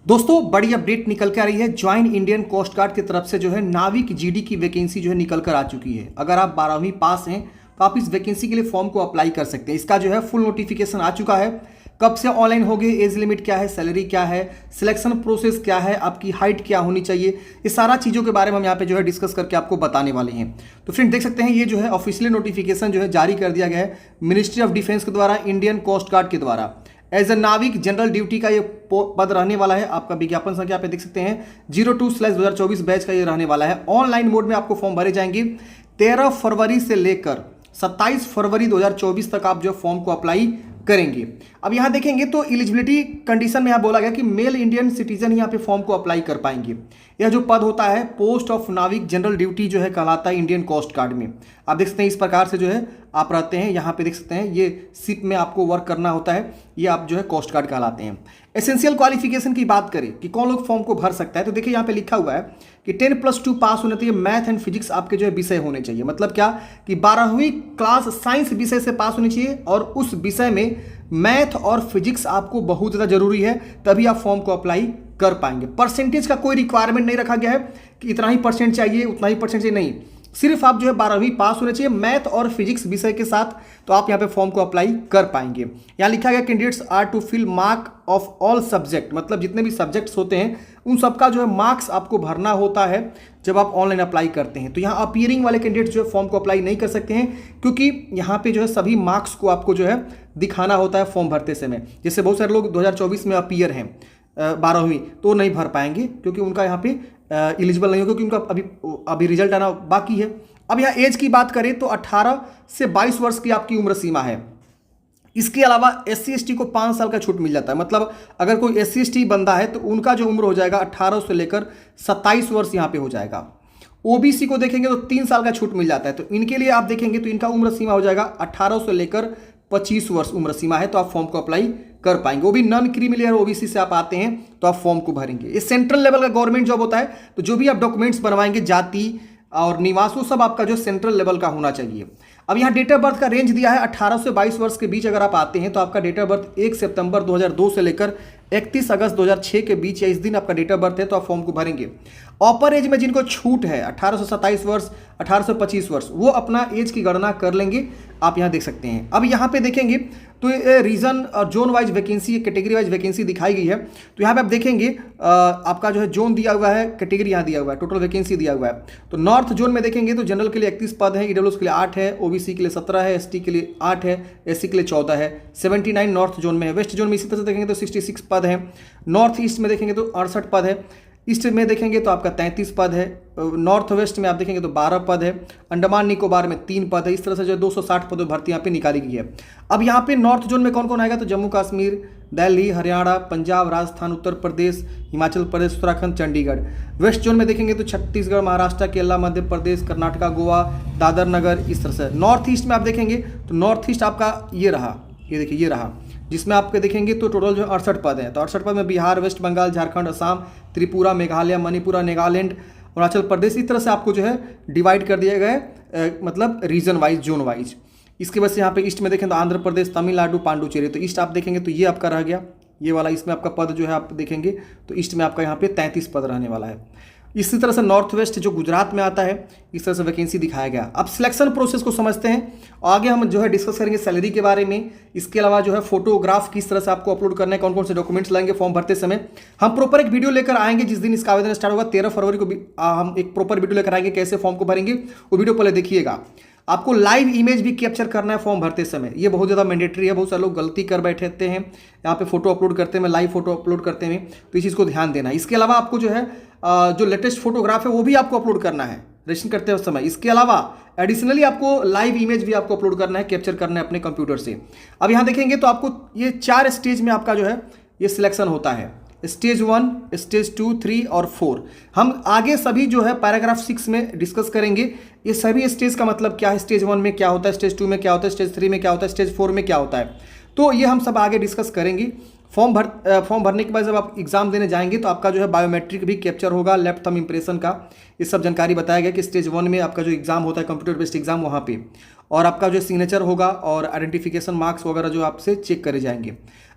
दोस्तों बड़ी अपडेट निकल के आ रही है। ज्वाइन इंडियन कोस्ट गार्ड की तरफ से जो है नाविक जीडी की वैकेंसी जो है निकल कर आ चुकी है। अगर आप 12वीं पास हैं तो आप इस वैकेंसी के लिए फॉर्म को अप्लाई कर सकते हैं। इसका जो है फुल नोटिफिकेशन आ चुका है। कब से ऑनलाइन होगी, एज लिमिट क्या है, सैलरी क्या है, सिलेक्शन प्रोसेस क्या है, आपकी हाइट क्या होनी चाहिए, ये सारा चीज़ों के बारे में हम यहाँ पे जो है डिस्कस करके आपको बताने वाले हैं। तो फ्रेंड देख सकते हैं ये जो है ऑफिशियली नोटिफिकेशन जो है जारी कर दिया गया है मिनिस्ट्री ऑफ डिफेंस के द्वारा, इंडियन कोस्ट गार्ड के द्वारा। एज ए नाविक जनरल ड्यूटी का ये पद रहने वाला है। आपका विज्ञापन संख्या पे देख सकते हैं 02/2024 बैच का ये रहने वाला है। ऑनलाइन मोड में आपको फॉर्म भरे जाएंगे। 13 फरवरी से लेकर 27 फरवरी 2024 तक आप जो फॉर्म को अप्लाई करेंगे। अब यहाँ देखेंगे तो एलिजिबिलिटी कंडीशन में यहाँ बोला गया कि मेल इंडियन सिटीजन यहाँ पे फॉर्म को अप्लाई कर पाएंगे। यह जो पद होता है पोस्ट ऑफ नाविक जनरल ड्यूटी जो है कहलाता है इंडियन कोस्ट गार्ड में। आप देख सकते हैं इस प्रकार से जो है आप रहते हैं। यहाँ पे देख सकते हैं ये शिप में आपको वर्क करना होता है, ये आप जो है कोस्ट गार्ड कहलाते हैं। एसेंशियल क्वालिफिकेशन की बात करें कि कौन लोग फॉर्म को भर सकता है, तो देखिए यहाँ पे लिखा हुआ है कि 10+2 पास होना चाहिए। मैथ एंड फिजिक्स आपके जो है विषय होने चाहिए। मतलब क्या कि 12वीं क्लास साइंस विषय से पास होनी चाहिए और उस विषय में मैथ और फिजिक्स आपको बहुत ज़्यादा जरूरी है, तभी आप फॉर्म को अप्लाई कर पाएंगे। परसेंटेज का कोई रिक्वायरमेंट नहीं रखा गया है कि इतना ही परसेंट चाहिए, उतना ही परसेंट चाहिए, नहीं। सिर्फ आप जो है 12वीं पास होने चाहिए मैथ और फिजिक्स विषय के साथ, तो आप यहाँ पे फॉर्म को अप्लाई कर पाएंगे। यहाँ लिखा गया candidates are to fill mark of all subject, मतलब जितने भी सब्जेक्ट्स होते हैं उन सबका जो है मार्क्स आपको भरना होता है जब आप ऑनलाइन अप्लाई करते हैं। तो यहाँ अपीयरिंग वाले कैंडिडेट्स जो है फॉर्म को अप्लाई नहीं कर सकते हैं, क्योंकि यहाँ पे जो है सभी मार्क्स को आपको जो है दिखाना होता है फॉर्म भरते समय। जैसे बहुत सारे लोग 2024 में अपीयर हैं 12वीं, तो नहीं भर पाएंगे क्योंकि उनका यहाँ पे एलिजिबल नहीं हो, क्योंकि उनका अभी रिजल्ट आना बाकी है। अब यहाँ एज की बात करें तो 18 से 22 वर्ष की आपकी उम्र सीमा है। इसके अलावा SC/ST को 5 साल का छूट मिल जाता है। मतलब अगर कोई SC/ST बंदा है तो उनका जो उम्र हो जाएगा 18 से लेकर 27 वर्ष यहाँ पे हो जाएगा। OBC को देखेंगे तो 3 साल का छूट मिल जाता है। तो इनके लिए आप देखेंगे तो इनका उम्र सीमा हो जाएगा 18 से लेकर 25 वर्ष उम्र सीमा है, तो आप फॉर्म को अप्लाई कर पाएंगे। वो भी नॉन क्रीमी लेयर OBC से आप आते हैं तो आप फॉर्म को भरेंगे। ये सेंट्रल लेवल का गवर्नमेंट जॉब होता है, तो जो भी आप डॉक्यूमेंट्स बनवाएंगे, जाति और निवास, वो सब आपका जो सेंट्रल लेवल का होना चाहिए। अब यहाँ डेट ऑफ बर्थ का रेंज दिया है 18 से 22 वर्ष के बीच अगर आप आते हैं तो आपका डेट ऑफ बर्थ 1 सितंबर 2002 से लेकर 31 अगस्त 2006 के बीच या इस दिन आपका डेट ऑफ बर्थ है, तो आप फॉर्म को भरेंगे। अपर एज में जिनको छूट है 18 से 27 वर्ष, 18 से 25 वर्ष, वो अपना एज की गणना कर लेंगे। आप यहाँ देख सकते हैं। अब यहाँ पे देखेंगे तो रीजन और zone wise vacancy, category wise vacancy दिखाई गई है। तो यहाँ पे आप देखेंगे आपका जो है जोन दिया हुआ है, कैटेगरी यहाँ दिया हुआ है, टोटल वैकेंसी दिया हुआ है। तो नॉर्थ जोन में देखेंगे तो जनरल के लिए 31 पद है, EWS के लिए 8 है, OBC के लिए 17 है, ST के लिए 8 है, SC के लिए 14 है, 79 नॉर्थ जोन में है। वेस्ट जोन में इसी तरह से देखेंगे तो 66 पद है। नॉर्थ ईस्ट में देखेंगे तो 68 पद है। ईस्ट में देखेंगे तो आपका 33 पद है। नॉर्थ वेस्ट में आप देखेंगे तो 12 पद है। अंडमान निकोबार में 3 पद है। इस तरह से जो 260 पदों भर्ती यहाँ पे निकाली गई है। अब यहाँ पे नॉर्थ जोन में कौन कौन आएगा तो जम्मू कश्मीर, दिल्ली, हरियाणा, पंजाब, राजस्थान, उत्तर प्रदेश, हिमाचल प्रदेश, उत्तराखंड, चंडीगढ़। वेस्ट जोन में देखेंगे तो छत्तीसगढ़, महाराष्ट्र, केरला, मध्य प्रदेश, कर्नाटका, गोवा, दादर नगर, इस तरह से। नॉर्थ ईस्ट में आप देखेंगे तो नॉर्थ ईस्ट आपका ये रहा, ये देखिए ये रहा, जिसमें आपके देखेंगे तो टोटल जो 68 पद हैं। तो 68 पद में बिहार, वेस्ट बंगाल, झारखंड, असम, त्रिपुरा, मेघालय, मणिपुर, नागालैंड, अरुणाचल प्रदेश, इस तरह से आपको जो है डिवाइड कर दिए गए, मतलब रीजन वाइज, जोन वाइज। इसके वजह से यहाँ पे ईस्ट में देखें तो आंध्र प्रदेश, तमिलनाडु, पांडुचेरी। तो ईस्ट आप देखेंगे तो ये आपका रह गया, ये वाला। इसमें आपका पद जो है आप देखेंगे तो ईस्ट में आपका यहाँ पे 33 पद रहने वाला है। इसी तरह से नॉर्थ वेस्ट जो गुजरात में आता है, इस तरह से वैकेंसी दिखाया गया। अब सिलेक्शन प्रोसेस को समझते हैं और आगे हम जो है डिस्कस करेंगे सैलरी के बारे में। इसके अलावा जो है फोटोग्राफ किस तरह से आपको अपलोड करना है, कौन कौन से डॉक्यूमेंट्स लाएंगे फॉर्म भरते समय। हम प्रॉपर एक वीडियो लेकर आएंगे जिस दिन इसका आवेदन स्टार्ट होगा 13 फरवरी को भी हम एक प्रॉपर वीडियो लेकर आएंगे कैसे फॉर्म को भरेंगे, वो वीडियो पहले देखिएगा। आपको लाइव इमेज भी कैप्चर करना है फॉर्म भरते समय, ये बहुत ज़्यादा मैंडेटरी है। बहुत सारे लोग गलती कर बैठते हैं यहाँ पे फोटो अपलोड करते हैं, लाइव फोटो अपलोड करते हैं, तो इस चीज़ को ध्यान देना है। इसके अलावा आपको जो है जो लेटेस्ट फोटोग्राफ है वो भी आपको अपलोड करना है रजिस्ट्रेशन करते हुए समय। इसके अलावा एडिशनली आपको लाइव इमेज भी आपको अपलोड करना है, कैप्चर करना है अपने कंप्यूटर से। अब यहाँ देखेंगे तो आपको ये 4 स्टेज में आपका जो है ये सिलेक्शन होता है। स्टेज 1, स्टेज 2, 3 और 4। हम आगे सभी जो है पैराग्राफ 6 में डिस्कस करेंगे ये सभी स्टेज का मतलब क्या है, स्टेज 1 में क्या होता है, स्टेज 2 में क्या होता है, स्टेज 3 में क्या होता है, स्टेज 4 में क्या होता है। तो ये हम सब आगे डिस्कस करेंगे। फॉर्म भरने के बाद जब आप एग्जाम देने जाएंगे तो आपका जो है बायोमेट्रिक भी कैप्चर होगा, लेफ्ट थंब इंप्रेशन का, ये सब जानकारी बताया गया कि स्टेज 1 में आपका जो एग्जाम होता है कंप्यूटर बेस्ड एग्जाम वहाँ पे, और आपका जो सिग्नेचर होगा और आइडेंटिफिकेशन मार्क्स वगैरह जो आपसे चेक करे जाएंगे।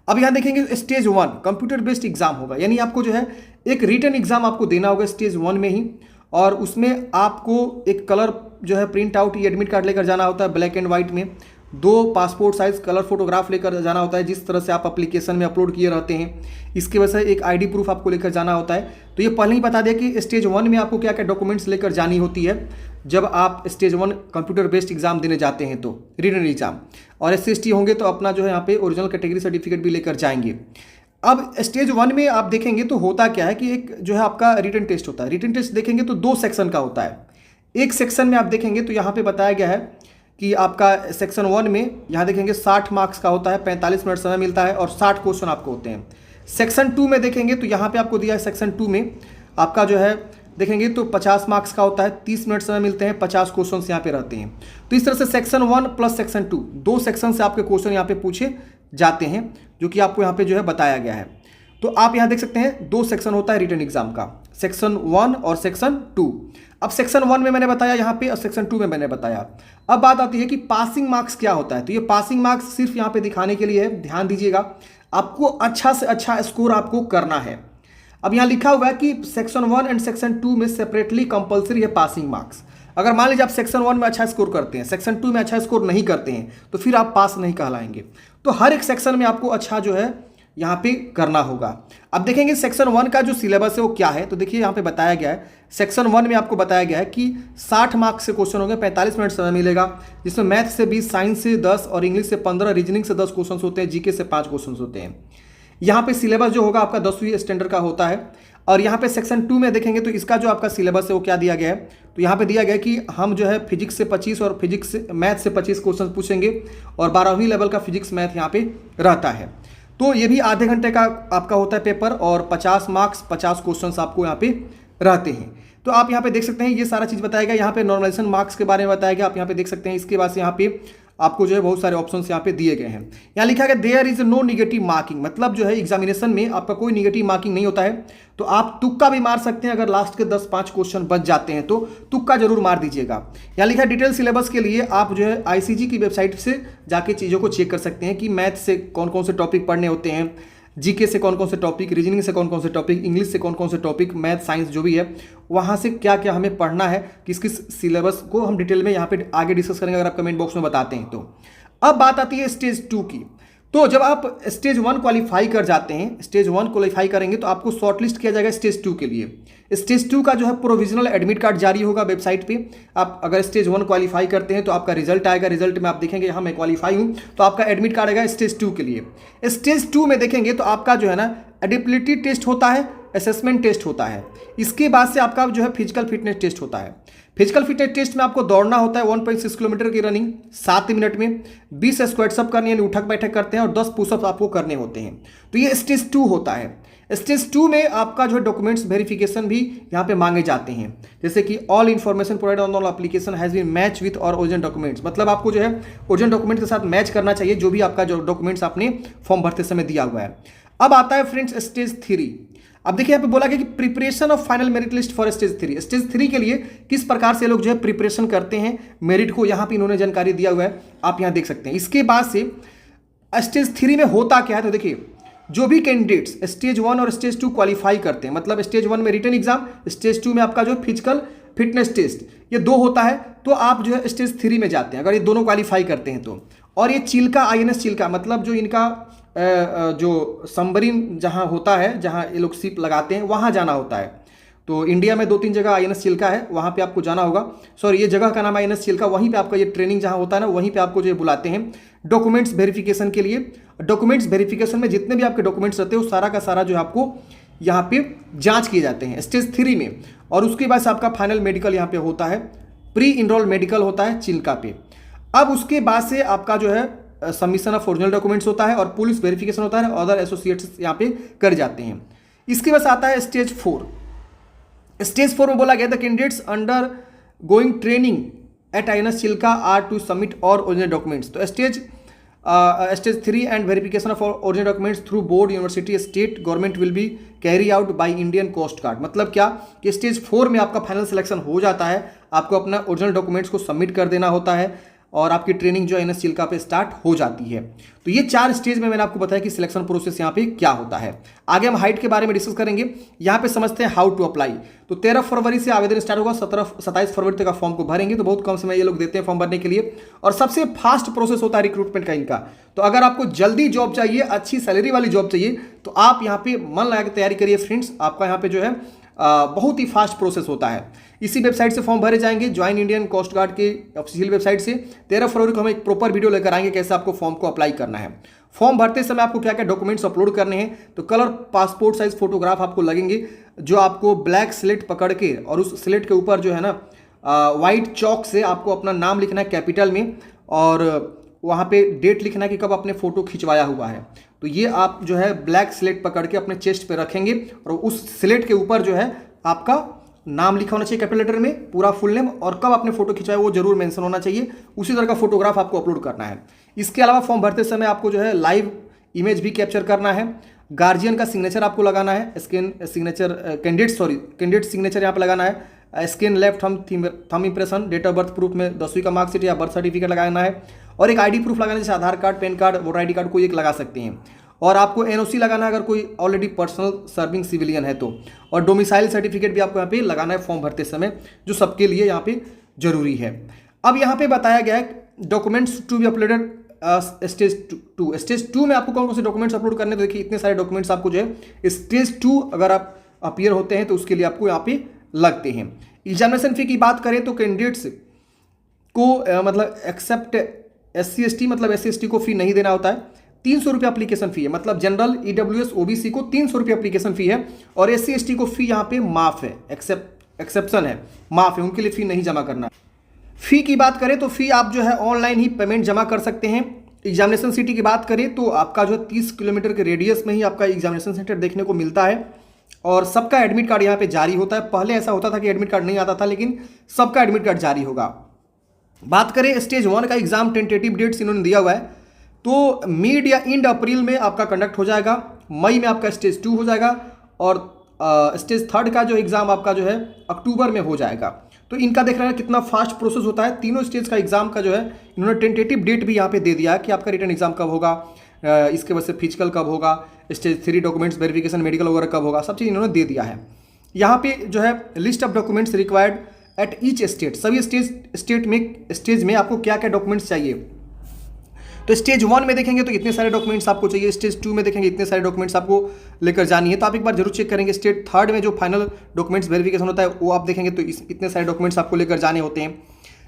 अब यहाँ देखेंगे स्टेज 1 कंप्यूटर बेस्ड एग्जाम होगा, यानी आपको जो है एक रिटन एग्जाम आपको देना होगा स्टेज 1 में ही, और उसमें आपको एक कलर जो है प्रिंट आउट या एडमिट कार्ड लेकर जाना होता है ब्लैक एंड व्हाइट में, 2 पासपोर्ट साइज कलर फोटोग्राफ लेकर जाना होता है जिस तरह से आप एप्लीकेशन में अपलोड किए रहते हैं। इसकी वजह से एक आईडी प्रूफ आपको लेकर जाना होता है। तो ये पहले ही बता दें कि स्टेज 1 में आपको क्या क्या डॉक्यूमेंट्स लेकर जानी होती है जब आप स्टेज 1 कंप्यूटर बेस्ड एग्जाम देने जाते हैं, तो रिटन एग्जाम। और SC/ST होंगे तो अपना जो है यहाँ पे ओरिजिनल कैटेगरी सर्टिफिकेट भी लेकर जाएंगे। अब स्टेज 1 में आप देखेंगे तो होता क्या है कि एक जो है आपका रिटन टेस्ट होता है। रिटन टेस्ट देखेंगे तो 2 सेक्शन का होता है। एक सेक्शन में आप देखेंगे तो यहाँ पे बताया गया है कि आपका सेक्शन 1 में यहाँ देखेंगे 60 मार्क्स का होता है, 45 मिनट समय मिलता है और 60 क्वेश्चन आपको होते हैं। सेक्शन 2 में देखेंगे तो यहाँ पे आपको दिया है सेक्शन 2 में आपका जो है देखेंगे तो 50 मार्क्स का होता है, 30 मिनट समय मिलते हैं, 50 क्वेश्चन यहाँ पे रहते हैं। तो इस तरह से सेक्शन 1 प्लस सेक्शन 2 2 सेक्शन से आपके क्वेश्चन यहाँ पे पूछे जाते हैं, जो कि आपको यहाँ पे जो है बताया गया है। तो आप यहाँ देख सकते हैं 2 सेक्शन होता है रिटन एग्जाम का, सेक्शन 1 और सेक्शन 2। अब सेक्शन 1 में मैंने बताया यहाँ पे और सेक्शन 2 में मैंने बताया। अब बात आती है कि पासिंग मार्क्स क्या होता है। तो ये पासिंग मार्क्स सिर्फ यहाँ पे दिखाने के लिए है, ध्यान दीजिएगा। आपको अच्छा से अच्छा स्कोर आपको करना है। अब यहाँ लिखा हुआ है कि सेक्शन 1 एंड सेक्शन 2 में सेपरेटली कंपलसरी है पासिंग मार्क्स। अगर मान लीजिए आप सेक्शन 1 में अच्छा स्कोर करते हैं, सेक्शन 2 में अच्छा स्कोर नहीं करते हैं, तो फिर आप पास नहीं कहलाएंगे। तो हर एक सेक्शन में आपको अच्छा जो है यहाँ पे करना होगा। अब देखेंगे सेक्शन 1 का जो सिलेबस है वो क्या है। तो देखिए यहाँ पे बताया गया है, सेक्शन 1 में आपको बताया गया है कि 60 मार्क्स से क्वेश्चन होंगे, 45 मिनट समय मिलेगा, जिसमें मैथ से 20, साइंस से 10 और इंग्लिश से 15, रीजनिंग से 10 क्वेश्चन होते हैं, जीके से 5 क्वेश्चन होते हैं। यहाँ पे सिलेबस जो होगा आपका 10वीं स्टैंडर्ड का होता है। और यहाँ पे सेक्शन 2 में देखेंगे तो इसका जो आपका सिलेबस है वो क्या दिया गया है। तो यहाँ पे दिया गया है कि हम जो है फिजिक्स से 25 और फिजिक्स से मैथ से 25 क्वेश्चन पूछेंगे और 12वीं लेवल का फिजिक्स मैथ यहाँ पे रहता है। तो ये भी आधे घंटे का आपका होता है पेपर और 50 मार्क्स 50 क्वेश्चन आपको यहाँ पे रहते हैं। तो आप यहाँ पे देख सकते हैं ये सारा चीज़ बताएगा। यहाँ पे नॉर्मलाइजेशन मार्क्स के बारे में बताएगा, आप यहाँ पे देख सकते हैं। इसके बाद से यहाँ पे आपको जो है बहुत सारे ऑप्शंस यहाँ पे दिए गए हैं। यहाँ लिखा गया there is no negative marking, मतलब जो है एग्जामिनेशन में आपका कोई निगेटिव मार्किंग नहीं होता है। तो आप तुक्का भी मार सकते हैं, अगर लास्ट के 10-5 क्वेश्चन बच जाते हैं तो तुक्का जरूर मार दीजिएगा। यहाँ लिखा है डिटेल सिलेबस के लिए आप जो है ICG की वेबसाइट से जाके चीज़ों को चेक कर सकते हैं कि मैथ से कौन कौन से टॉपिक पढ़ने होते हैं, जीके से कौन कौन से टॉपिक, रीजनिंग से कौन कौन से टॉपिक, इंग्लिश से कौन कौन से टॉपिक, मैथ साइंस जो भी है वहाँ से क्या क्या हमें पढ़ना है, किस किस सिलेबस को हम डिटेल में यहाँ पे आगे डिस्कस करेंगे अगर आप कमेंट बॉक्स में बताते हैं तो। अब बात आती है स्टेज 2 की। तो जब आप स्टेज 1 क्वालिफाई कर जाते हैं, स्टेज 1 क्वालिफाई करेंगे तो आपको शॉर्टलिस्ट किया जाएगा स्टेज 2 के लिए। स्टेज 2 का जो है प्रोविजनल एडमिट कार्ड जारी होगा वेबसाइट पे। आप अगर स्टेज 1 क्वालिफाई करते हैं तो आपका रिजल्ट आएगा, रिजल्ट में आप देखेंगे हाँ मैं क्वालिफाई हूँ, तो आपका एडमिट कार्ड आएगा स्टेज 2 के लिए। स्टेज 2 में देखेंगे तो आपका जो है ना एडिबिलिटी टेस्ट होता है, असेसमेंट टेस्ट होता है। इसके बाद से आपका जो है फिजिकल फिटनेस टेस्ट होता है। फिजिकल फिटनेस टेस्ट में आपको दौड़ना होता है 1.6 किलोमीटर की रनिंग 7 मिनट में, 20 स्क्वाट्स अप करनी है, उठक बैठक करते हैं और 10 पुशअप आपको करने होते हैं। तो ये स्टेज 2 होता है। स्टेज 2 में आपका जो है डॉक्यूमेंट्स वेरिफिकेशन भी यहाँ पे मांगे जाते हैं, जैसे कि all information provide on all application has been match with our original documents, मतलब आपको जो है ओरिजिनल डॉक्यूमेंट के साथ मैच करना चाहिए जो भी आपका जो डॉक्यूमेंट्स आपने फॉर्म भरते समय दिया हुआ है। अब आता है फ्रेंड्स स्टेज 3। अब देखिए यहाँ पे बोला गया कि preparation of final merit list for stage 3। Stage 3 के लिए किस प्रकार से लोग जो है प्रिपरेशन करते हैं मेरिट को, यहाँ पे इन्होंने जानकारी दिया हुआ है, आप यहाँ देख सकते हैं। इसके बाद से स्टेज 3 में होता क्या है, तो देखिए जो भी कैंडिडेट्स स्टेज 1 और स्टेज 2 क्वालिफाई करते हैं, मतलब स्टेज 1 में रिटन एग्जाम, स्टेज 2 में आपका जो फिजिकल फिटनेस टेस्ट, ये 2 होता है, तो आप जो है स्टेज 3 में जाते हैं अगर ये दोनों क्वालिफाई करते हैं तो। और ये चिल्का INS चिल्का, मतलब जो इनका जो सबमरीन जहाँ होता है, जहाँ ये लोग शिप लगाते हैं वहाँ जाना होता है। तो इंडिया में 2-3 जगह INS चिल्का है, वहाँ पे आपको जाना होगा। सॉरी, ये जगह का नाम है INS चिल्का, वहीं पे आपका ये ट्रेनिंग जहाँ होता है ना, वहीं पे आपको जो बुलाते हैं डॉक्यूमेंट्स वेरिफिकेशन के लिए। डॉक्यूमेंट्स वेरिफिकेशन में जितने भी आपके डॉक्यूमेंट्स रहते हैं वो सारा का सारा जो है आपको यहाँ पे जाँच किए जाते हैं स्टेज 3 में। और उसके बाद से आपका फाइनल मेडिकल यहाँ पे होता है, प्री इनरोल मेडिकल होता है चिल्का पे। अब उसके बाद से आपका जो है सबमिशन ऑफ ओरिजिनल डॉक्यूमेंट्स होता है और पुलिस वेरिफिकेशन होता है, अदर एसोसिएट्स यहाँ पे कर जाते हैं। इसके बाद आता है स्टेज 4। स्टेज 4 में बोला गया था candidates undergoing training at INS Chilka are to submit our original documents. तो stage 3 and verification of original documents through board university state government will be carry out by Indian Coast Guard. मतलब क्या कि stage 4 में आपका final selection हो जाता है, आपको अपना ओरिजिनल डॉक्यूमेंट्स को सबमिट कर देना होता है और आपकी ट्रेनिंग जो है एनएस चिल्का पे स्टार्ट हो जाती है। तो ये 4 स्टेज में मैंने आपको बताया कि सिलेक्शन प्रोसेस यहाँ पे क्या होता है। आगे हम हाइट के बारे में डिस्कस करेंगे। यहाँ पे समझते हैं हाउ टू अप्लाई। तो 13 फरवरी से आवेदन स्टार्ट होगा, 27 फरवरी तक आप फॉर्म को भरेंगे। तो बहुत कम समय ये लोग देते हैं फॉर्म भरने के लिए, और सबसे फास्ट प्रोसेस होता है रिक्रूटमेंट का इनका। तो अगर आपको जल्दी जॉब चाहिए, अच्छी सैलरी वाली जॉब चाहिए, तो आप यहाँ पे मन लगा के तैयारी करिए फ्रेंड्स। आपका यहाँ पे जो है बहुत ही फास्ट प्रोसेस होता है। इसी वेबसाइट से फॉर्म भरे जाएंगे, ज्वाइन इंडियन कोस्ट गार्ड के ऑफिशियल वेबसाइट से। 13 फरवरी को हम एक प्रॉपर वीडियो लेकर आएंगे कैसे आपको फॉर्म को अप्लाई करना है। फॉर्म भरते समय आपको क्या क्या डॉक्यूमेंट्स अपलोड करने हैं, तो कलर पासपोर्ट साइज फोटोग्राफ आपको लगेंगे, जो आपको ब्लैक स्लेट पकड़ के और उस स्लेट के ऊपर जो है ना वाइट चौक से आपको अपना नाम लिखना है कैपिटल में, और वहाँ पे डेट लिखना है कि कब आपने फोटो खिंचवाया हुआ है। तो ये आप जो है ब्लैक स्लेट पकड़ के अपने चेस्ट पे रखेंगे, और उस स्लेट के ऊपर जो है आपका नाम लिखा होना चाहिए कैपिटल लेटर में, पूरा फुल नेम, और कब आपने फोटो खिंचवाया वो जरूर मेंशन होना चाहिए। उसी तरह का फोटोग्राफ आपको अपलोड करना है। इसके अलावा फॉर्म भरते समय आपको जो है लाइव इमेज भी कैप्चर करना है, गार्जियन का सिग्नेचर आपको लगाना है, कैंडिडेट सिग्नेचर यहाँ पे लगाना है, scan left thumb impression, date of birth proof में 10वीं का मार्कशीट या बर्थ सर्टिफिकेट लगाना है, और एक आईडी प्रूफ लगाना है, जैसे Aadhaar card, PAN card, voter ID card कोई एक लगा सकते हैं। और आपको एनओसी लगाना है अगर कोई ऑलरेडी पर्सनल सर्विंग सिविलियन है तो, और डोमिसाइल सर्टिफिकेट भी आपको यहाँ पे लगाना है फॉर्म भरते समय, जो सबके लिए यहाँ पे जरूरी है। अब यहाँ पे बताया गया है documents to be uploaded stage 2 में आपको कौन कौन से डॉक्यूमेंट्स अपलोड करने। तो देखिए इतने सारे डॉक्यूमेंट्स आपको जो है स्टेज 2 अगर आप अपीयर होते हैं तो उसके लिए आपको यहाँ पे लगते हैं। एग्जामिनेशन फी की बात करें तो कैंडिडेट्स को मतलब एक्सेप्ट SC/ST मतलब SC/ST को फी नहीं देना होता है। 300 रुपये एप्लीकेशन फी है, मतलब जनरल EWS OBC को 300 रुपये एप्लीकेशन फी है, और SC/ST को फी यहाँ पे माफ है, एक्सेप्शन है, माफ है, उनके लिए फी नहीं जमा करना। फी की बात करें तो फी आप जो है ऑनलाइन ही पेमेंट जमा कर सकते हैं। एग्जामिनेशन सिटी की बात करें तो आपका जो 30 किलोमीटर के रेडियस में ही आपका एग्जामिनेशन सेंटर देखने को मिलता है, और सबका एडमिट कार्ड यहाँ पे जारी होता है। पहले ऐसा होता था कि एडमिट कार्ड नहीं आता था, लेकिन सबका एडमिट कार्ड जारी होगा। बात करें स्टेज 1 का एग्जाम, टेंटेटिव डेट्स इन्होंने दिया हुआ है, तो मिड या इंड अप्रैल में आपका कंडक्ट हो जाएगा, मई में आपका स्टेज 2 हो जाएगा, और स्टेज 3 का जो एग्ज़ाम आपका जो है अक्टूबर में हो जाएगा। तो इनका देख रहे हैं कितना फास्ट प्रोसेस होता है। तीनों स्टेज का एग्जाम का जो है इन्होंने टेंटेटिव डेट भी यहाँ पे दे दिया है कि आपका रिटन एग्जाम कब होगा, इसके वजह से फिजिकल कब होगा, स्टेज 3 डॉक्यूमेंट्स वेरिफिकेशन मेडिकल वगैरह कब होगा, सब चीज़ इन्होंने दे दिया है। यहाँ पे जो है list of documents required at each state, सभी स्टेज में आपको क्या क्या डॉक्यूमेंट्स चाहिए। तो स्टेज 1 में देखेंगे तो इतने सारे डॉक्यूमेंट्स आपको चाहिए, स्टेज 2 में देखेंगे इतने सारे डॉक्यूमेंट्स आपको लेकर जानी है। तो आप एक बार जरूर चेक करेंगे। स्टेज 3 में जो फाइनल डॉक्यूमेंट्स वेरिफिकेशन होता है वो आप देखेंगे तो इतने सारे डॉक्यूमेंट्स आपको लेकर जाने होते हैं।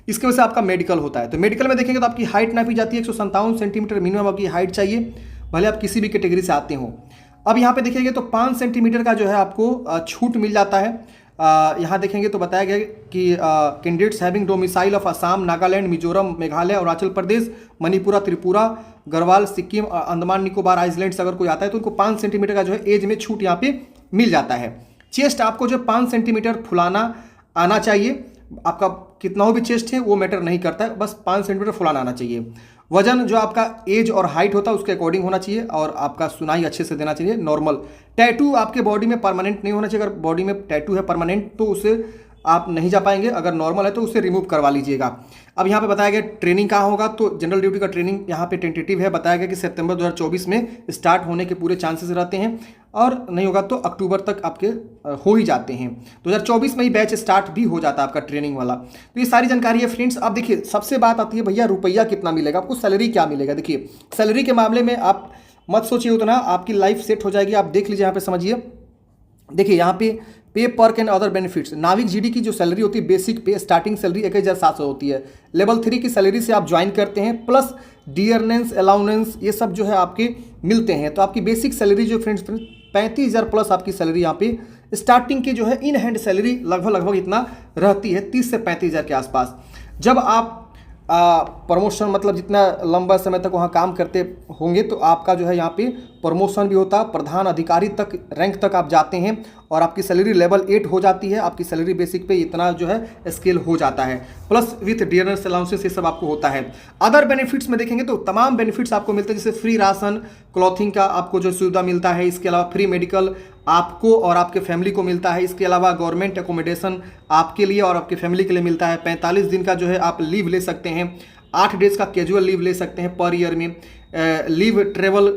इसके वजह से आपका मेडिकल होता है। तो मेडिकल में देखेंगे तो आपकी हाइट नापी जाती है, 157 सेंटीमीटर मिनिमम आपकी हाइट चाहिए, भले आप किसी भी कैटेगरी से आते हो। अब यहाँ पे देखेंगे तो 5 सेंटीमीटर का जो है आपको छूट मिल जाता है। यहाँ देखेंगे तो बताया गया कि candidates having domicile of Assam, Nagaland, Mizoram, Meghalaya, Arunachal Pradesh, Manipura, Tripura, Garhwal, Sikkim, Andaman Nicobar island से अगर कोई आता है तो उनको 5 सेंटीमीटर का जो है एज में छूट यहाँ पे मिल जाता है। चेस्ट आपको जो 5 सेंटीमीटर फुलाना आना चाहिए, आपका कितना हो भी चेस्ट है वो मैटर नहीं करता है, बस 5 सेंटीमीटर फुलाना आना चाहिए। वजन जो आपका एज और हाइट होता है उसके अकॉर्डिंग होना चाहिए, और आपका सुनाई अच्छे से देना चाहिए, नॉर्मल। टैटू आपके बॉडी में परमानेंट नहीं होना चाहिए। अगर बॉडी में टैटू है परमानेंट तो उसे आप नहीं जा पाएंगे, अगर नॉर्मल है तो उसे रिमूव करवा लीजिएगा। अब यहाँ पे बताया गया ट्रेनिंग कहाँ होगा, तो जनरल ड्यूटी का ट्रेनिंग यहाँ पे टेंटेटिव है, बताया गया कि सितंबर 2024 में स्टार्ट होने के पूरे चांसेस रहते हैं, और नहीं होगा तो अक्टूबर तक आपके हो ही जाते हैं। 2024 में ही बैच स्टार्ट भी हो जाता है आपका ट्रेनिंग वाला। तो ये सारी जानकारी है फ्रेंड्स। अब देखिए सबसे बात आती है भैया रुपया कितना मिलेगा, आपको सैलरी क्या मिलेगा। देखिए सैलरी के मामले में आप मत सोचिए उतना, आपकी लाइफ सेट हो जाएगी। आप देख लीजिए यहाँ पे, समझिए, देखिए यहाँ पे पे पर्क एंड अदर बेनिफिट्स, नाविक जीडी की जो सैलरी होती है, बेसिक पे स्टार्टिंग सैलरी 1700 होती है। लेवल 3 की सैलरी से आप ज्वाइन करते हैं, प्लस डियरनेंस, अलाउंस, ये सब जो है आपके मिलते हैं। तो आपकी बेसिक सैलरी जो फ्रेंड्स 35,000 प्लस आपकी सैलरी यहाँ पे स्टार्टिंग की जो है इन हैंड सैलरी लगभग इतना रहती है, 30 से 35,000 के आसपास। जब आप प्रमोशन मतलब जितना लंबा समय तक वहाँ काम करते होंगे तो आपका जो है यहाँ पे प्रमोशन भी होता है, प्रधान अधिकारी तक रैंक तक आप जाते हैं, और आपकी सैलरी लेवल 8 हो जाती है। आपकी सैलरी बेसिक पे इतना जो है स्केल हो जाता है, प्लस विथ डियरनेस अलाउंसेस ये सब आपको होता है। अदर बेनिफिट्स में देखेंगे तो तमाम बेनिफिट्स आपको मिलते हैं, जैसे फ्री राशन, क्लॉथिंग का आपको जो सुविधा मिलता है, इसके अलावा फ्री मेडिकल आपको और आपके फैमिली को मिलता है। इसके अलावा गवर्नमेंट एकोमोडेशन आपके लिए और आपके फैमिली के लिए मिलता है। 45 दिन का जो है आप लीव ले सकते हैं। 8 डेज का कैजुअल लीव ले सकते हैं पर ईयर में। लीव ट्रेवल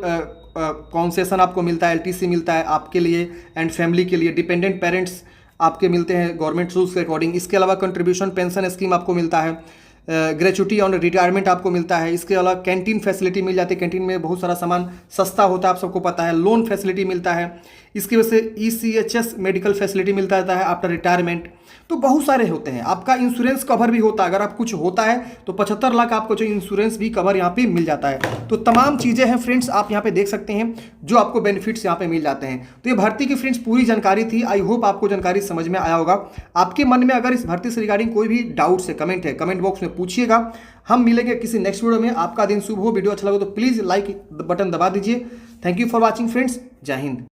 कॉन्सेशन आपको मिलता है, LTC मिलता है आपके लिए एंड फैमिली के लिए। डिपेंडेंट पेरेंट्स आपके मिलते हैं गवर्नमेंट रूल्स के अकॉर्डिंग। इसके अलावा कंट्रीब्यूशन पेंशन स्कीम आपको मिलता है। ग्रेचुटी ऑन रिटायरमेंट आपको मिलता है। इसके अलावा कैंटीन फैसिलिटी मिल जाती है, कैंटीन में बहुत सारा सामान सस्ता होता है, आप सबको पता है। लोन फैसिलिटी मिलता है, इसकी वजह से ECHS मेडिकल फैसिलिटी मिलता रहता है आफ्टर रिटायरमेंट। तो बहुत सारे होते हैं। आपका इंश्योरेंस कवर भी होता है, अगर आप कुछ होता है तो 75 लाख आपको जो इंश्योरेंस भी कवर यहाँ पे मिल जाता है। तो तमाम चीज़ें हैं फ्रेंड्स, आप यहाँ पे देख सकते हैं जो आपको बेनिफिट्स यहाँ पे मिल जाते हैं। तो ये भर्ती की फ्रेंड्स पूरी जानकारी थी। आई होप आपको जानकारी समझ में आया होगा। आपके मन में अगर इस भर्ती से रिगार्डिंग कोई भी डाउट्स है, कमेंट है, कमेंट बॉक्स में पूछिएगा। हम मिलेंगे किसी नेक्स्ट वीडियो में। आपका दिन शुभ हो। वीडियो अच्छा लगे तो प्लीज़ लाइक बटन दबा दीजिए। Thank you for watching friends. जय हिंद।